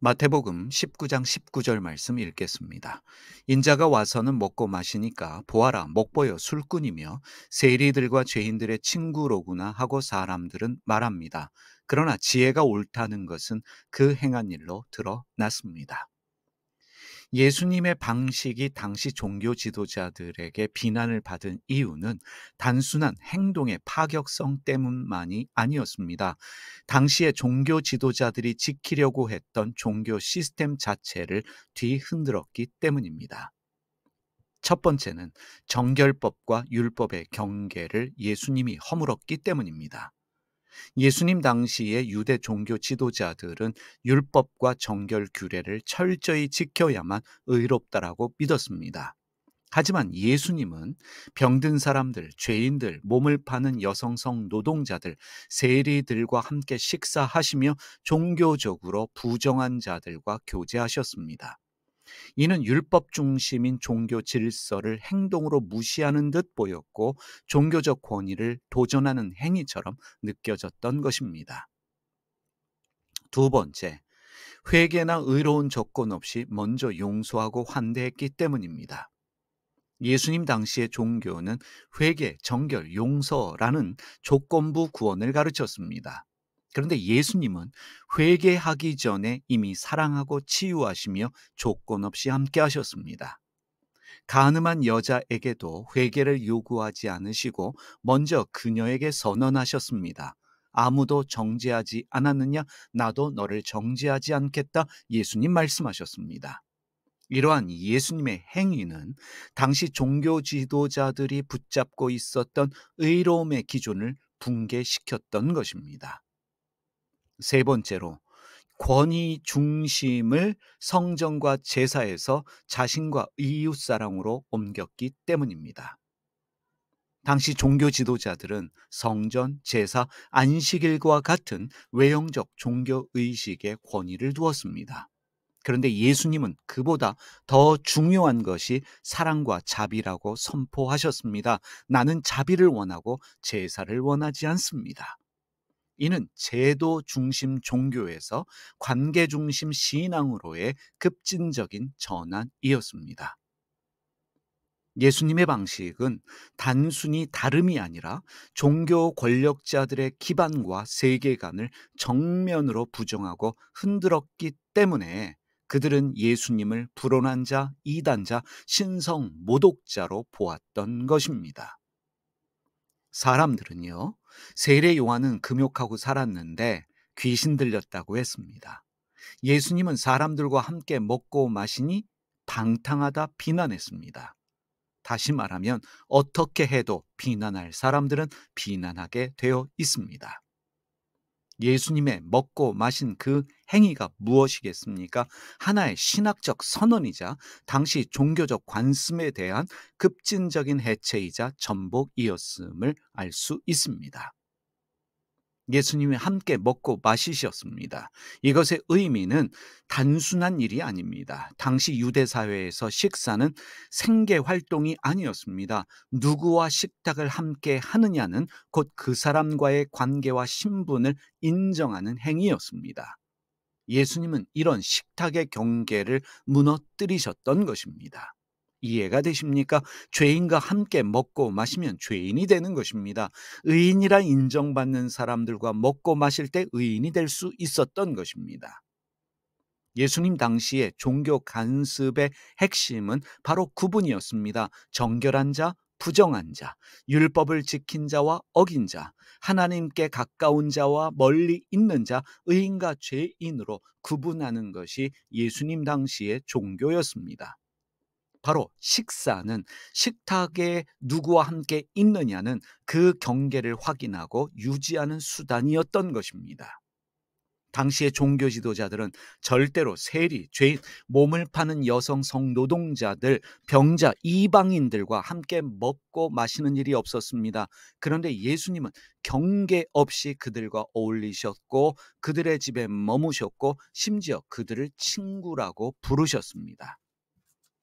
마태복음 19장 19절 말씀 읽겠습니다. 인자가 와서는 먹고 마시니까 보아라 먹보여 술꾼이며 세리들과 죄인들의 친구로구나 하고 사람들은 말합니다. 그러나 지혜가 옳다는 것은 그 행한 일로 드러났습니다. 예수님의 방식이 당시 종교 지도자들에게 비난을 받은 이유는 단순한 행동의 파격성 때문만이 아니었습니다. 당시의 종교 지도자들이 지키려고 했던 종교 시스템 자체를 뒤흔들었기 때문입니다. 첫 번째는 정결법과 율법의 경계를 예수님이 허물었기 때문입니다. 예수님 당시의 유대 종교 지도자들은 율법과 정결 규례를 철저히 지켜야만 의롭다라고 믿었습니다. 하지만 예수님은 병든 사람들, 죄인들, 몸을 파는 여성성 노동자들, 세리들과 함께 식사하시며 종교적으로 부정한 자들과 교제하셨습니다. 이는 율법 중심인 종교 질서를 행동으로 무시하는 듯 보였고 종교적 권위를 도전하는 행위처럼 느껴졌던 것입니다. 두 번째, 회개나 의로운 조건 없이 먼저 용서하고 환대했기 때문입니다. 예수님 당시의 종교는 회개, 정결, 용서라는 조건부 구원을 가르쳤습니다. 그런데 예수님은 회개하기 전에 이미 사랑하고 치유하시며 조건 없이 함께 하셨습니다. 가늠한 여자에게도 회개를 요구하지 않으시고 먼저 그녀에게 선언하셨습니다. 아무도 정죄하지 않았느냐? 나도 너를 정죄하지 않겠다. 예수님 말씀하셨습니다. 이러한 예수님의 행위는 당시 종교 지도자들이 붙잡고 있었던 의로움의 기준을 붕괴시켰던 것입니다. 세 번째로 권위 중심을 성전과 제사에서 자신과 이웃 사랑으로 옮겼기 때문입니다. 당시 종교 지도자들은 성전, 제사, 안식일과 같은 외형적 종교 의식에 권위를 두었습니다. 그런데 예수님은 그보다 더 중요한 것이 사랑과 자비라고 선포하셨습니다. 나는 자비를 원하고 제사를 원하지 않습니다. 이는 제도 중심 종교에서 관계 중심 신앙으로의 급진적인 전환이었습니다. 예수님의 방식은 단순히 다름이 아니라 종교 권력자들의 기반과 세계관을 정면으로 부정하고 흔들었기 때문에 그들은 예수님을 불온한 자, 이단자, 신성 모독자로 보았던 것입니다. 사람들은요, 세례 요한은 금욕하고 살았는데 귀신 들렸다고 했습니다. 예수님은 사람들과 함께 먹고 마시니 방탕하다 비난했습니다. 다시 말하면 어떻게 해도 비난할 사람들은 비난하게 되어 있습니다. 예수님의 먹고 마신 그 행위가 무엇이겠습니까? 하나의 신학적 선언이자 당시 종교적 관습에 대한 급진적인 해체이자 전복이었음을 알 수 있습니다. 예수님이 함께 먹고 마시셨습니다. 이것의 의미는 단순한 일이 아닙니다. 당시 유대 사회에서 식사는 생계 활동이 아니었습니다. 누구와 식탁을 함께 하느냐는 곧 그 사람과의 관계와 신분을 인정하는 행위였습니다. 예수님은 이런 식탁의 경계를 무너뜨리셨던 것입니다. 이해가 되십니까? 죄인과 함께 먹고 마시면 죄인이 되는 것입니다. 의인이라 인정받는 사람들과 먹고 마실 때 의인이 될 수 있었던 것입니다. 예수님 당시의 종교 간습의 핵심은 바로 구분이었습니다. 정결한 자, 부정한 자, 율법을 지킨 자와 어긴 자, 하나님께 가까운 자와 멀리 있는 자, 의인과 죄인으로 구분하는 것이 예수님 당시의 종교였습니다. 바로 식사는 식탁에 누구와 함께 있느냐는 그 경계를 확인하고 유지하는 수단이었던 것입니다. 당시의 종교 지도자들은 절대로 세리, 죄인, 몸을 파는 여성 성노동자들, 병자, 이방인들과 함께 먹고 마시는 일이 없었습니다. 그런데 예수님은 경계 없이 그들과 어울리셨고 그들의 집에 머무셨고 심지어 그들을 친구라고 부르셨습니다.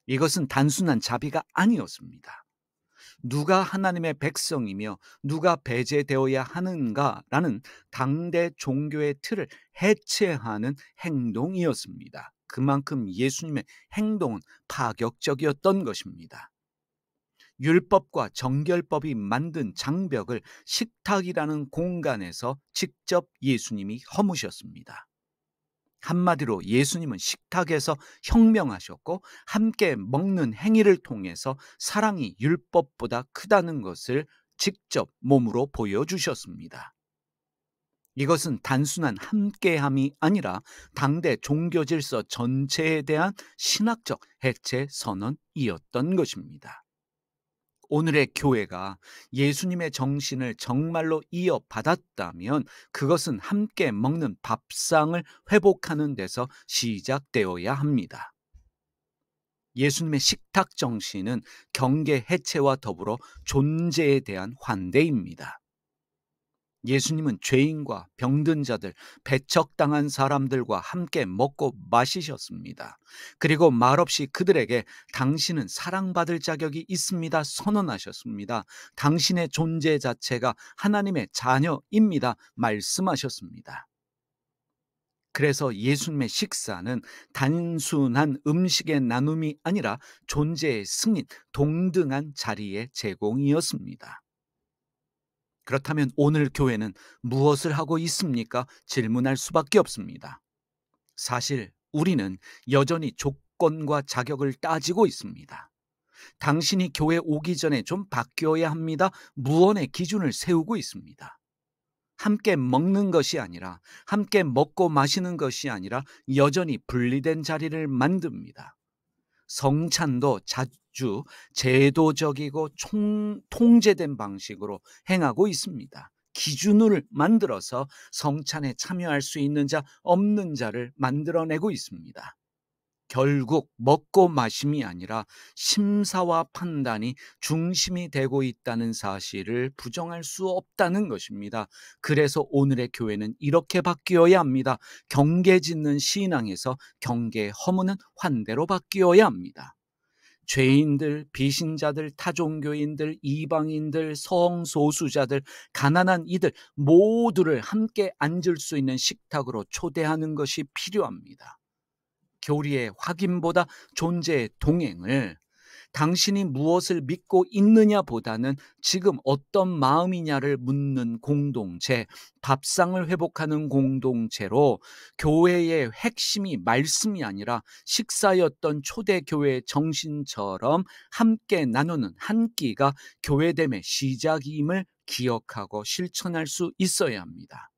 이것은 단순한 자비가 아니었습니다. 누가 하나님의 백성이며 누가 배제되어야 하는가라는 당대 종교의 틀을 해체하는 행동이었습니다. 그만큼 예수님의 행동은 파격적이었던 것입니다. 율법과 정결법이 만든 장벽을 식탁이라는 공간에서 직접 예수님이 허무셨습니다. 한마디로 예수님은 식탁에서 혁명하셨고 함께 먹는 행위를 통해서 사랑이 율법보다 크다는 것을 직접 몸으로 보여주셨습니다. 이것은 단순한 함께함이 아니라 당대 종교 질서 전체에 대한 신학적 해체 선언이었던 것입니다. 오늘의 교회가 예수님의 정신을 정말로 이어받았다면 그것은 함께 먹는 밥상을 회복하는 데서 시작되어야 합니다. 예수님의 식탁 정신은 경계 해체와 더불어 존재에 대한 환대입니다. 예수님은 죄인과 병든 자들, 배척당한 사람들과 함께 먹고 마시셨습니다. 그리고 말없이 그들에게 당신은 사랑받을 자격이 있습니다 선언하셨습니다. 당신의 존재 자체가 하나님의 자녀입니다 말씀하셨습니다. 그래서 예수님의 식사는 단순한 음식의 나눔이 아니라 존재의 승인, 동등한 자리의 제공이었습니다. 그렇다면 오늘 교회는 무엇을 하고 있습니까? 질문할 수밖에 없습니다. 사실 우리는 여전히 조건과 자격을 따지고 있습니다. 당신이 교회 오기 전에 좀 바뀌어야 합니다. 무언의 기준을 세우고 있습니다. 함께 먹는 것이 아니라, 함께 먹고 마시는 것이 아니라 여전히 분리된 자리를 만듭니다. 성찬도 자주 제도적이고 통제된 방식으로 행하고 있습니다. 기준을 만들어서 성찬에 참여할 수 있는 자, 없는 자를 만들어내고 있습니다. 결국 먹고 마심이 아니라 심사와 판단이 중심이 되고 있다는 사실을 부정할 수 없다는 것입니다. 그래서 오늘의 교회는 이렇게 바뀌어야 합니다. 경계 짓는 신앙에서 경계 허무는 환대로 바뀌어야 합니다. 죄인들, 비신자들, 타종교인들, 이방인들, 성소수자들, 가난한 이들 모두를 함께 앉을 수 있는 식탁으로 초대하는 것이 필요합니다. 교리의 확인보다 존재의 동행을, 당신이 무엇을 믿고 있느냐보다는 지금 어떤 마음이냐를 묻는 공동체, 밥상을 회복하는 공동체로 교회의 핵심이 말씀이 아니라 식사였던 초대교회의 정신처럼 함께 나누는 한 끼가 교회됨의 시작임을 기억하고 실천할 수 있어야 합니다.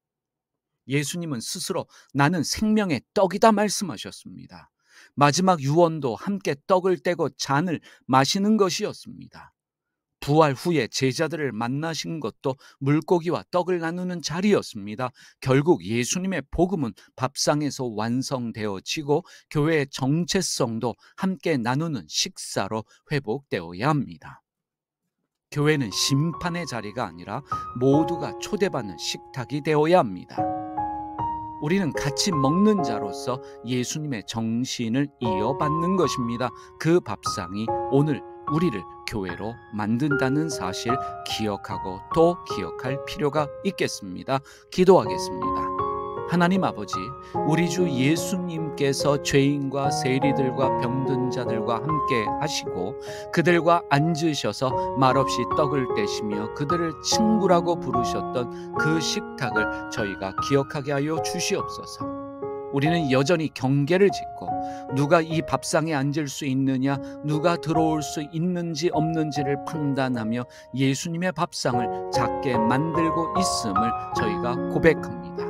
예수님은 스스로 나는 생명의 떡이다 말씀하셨습니다. 마지막 유언도 함께 떡을 떼고 잔을 마시는 것이었습니다. 부활 후에 제자들을 만나신 것도 물고기와 떡을 나누는 자리였습니다. 결국 예수님의 복음은 밥상에서 완성되어지고 교회의 정체성도 함께 나누는 식사로 회복되어야 합니다. 교회는 심판의 자리가 아니라 모두가 초대받는 식탁이 되어야 합니다. 우리는 같이 먹는 자로서 예수님의 정신을 이어받는 것입니다. 그 밥상이 오늘 우리를 교회로 만든다는 사실 기억하고 또 기억할 필요가 있겠습니다. 기도하겠습니다. 하나님 아버지, 우리 주 예수님께서 죄인과 세리들과 병든 자들과 함께 하시고 그들과 앉으셔서 말없이 떡을 떼시며 그들을 친구라고 부르셨던 그 식탁을 저희가 기억하게 하여 주시옵소서. 우리는 여전히 경계를 짓고 누가 이 밥상에 앉을 수 있느냐, 누가 들어올 수 있는지 없는지를 판단하며 예수님의 밥상을 작게 만들고 있음을 저희가 고백합니다.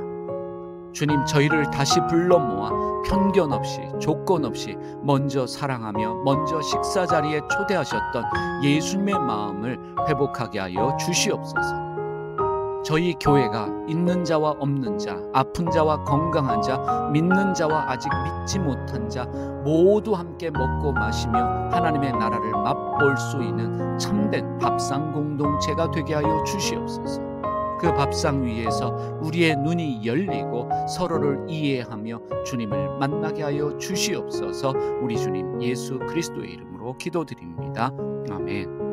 주님, 저희를 다시 불러 모아 편견 없이 조건 없이 먼저 사랑하며 먼저 식사 자리에 초대하셨던 예수님의 마음을 회복하게 하여 주시옵소서. 저희 교회가 있는 자와 없는 자, 아픈 자와 건강한 자, 믿는 자와 아직 믿지 못한 자 모두 함께 먹고 마시며 하나님의 나라를 맛볼 수 있는 참된 밥상 공동체가 되게 하여 주시옵소서. 그 밥상 위에서 우리의 눈이 열리고 서로를 이해하며 주님을 만나게 하여 주시옵소서. 우리 주님 예수 그리스도의 이름으로 기도드립니다. 아멘.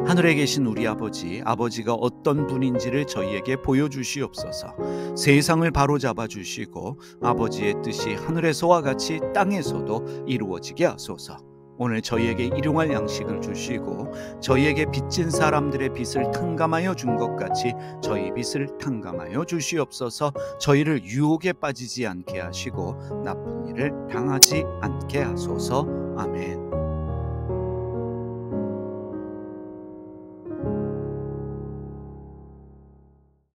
하늘에 계신 우리 아버지가 어떤 분인지를 저희에게 보여주시옵소서. 세상을 바로잡아 주시고 아버지의 뜻이 하늘에서와 같이 땅에서도 이루어지게 하소서. 오늘 저희에게 일용할 양식을 주시고 저희에게 빚진 사람들의 빚을 탕감하여 준 것 같이 저희 빚을 탕감하여 주시옵소서. 저희를 유혹에 빠지지 않게 하시고 나쁜 일을 당하지 않게 하소서. 아멘.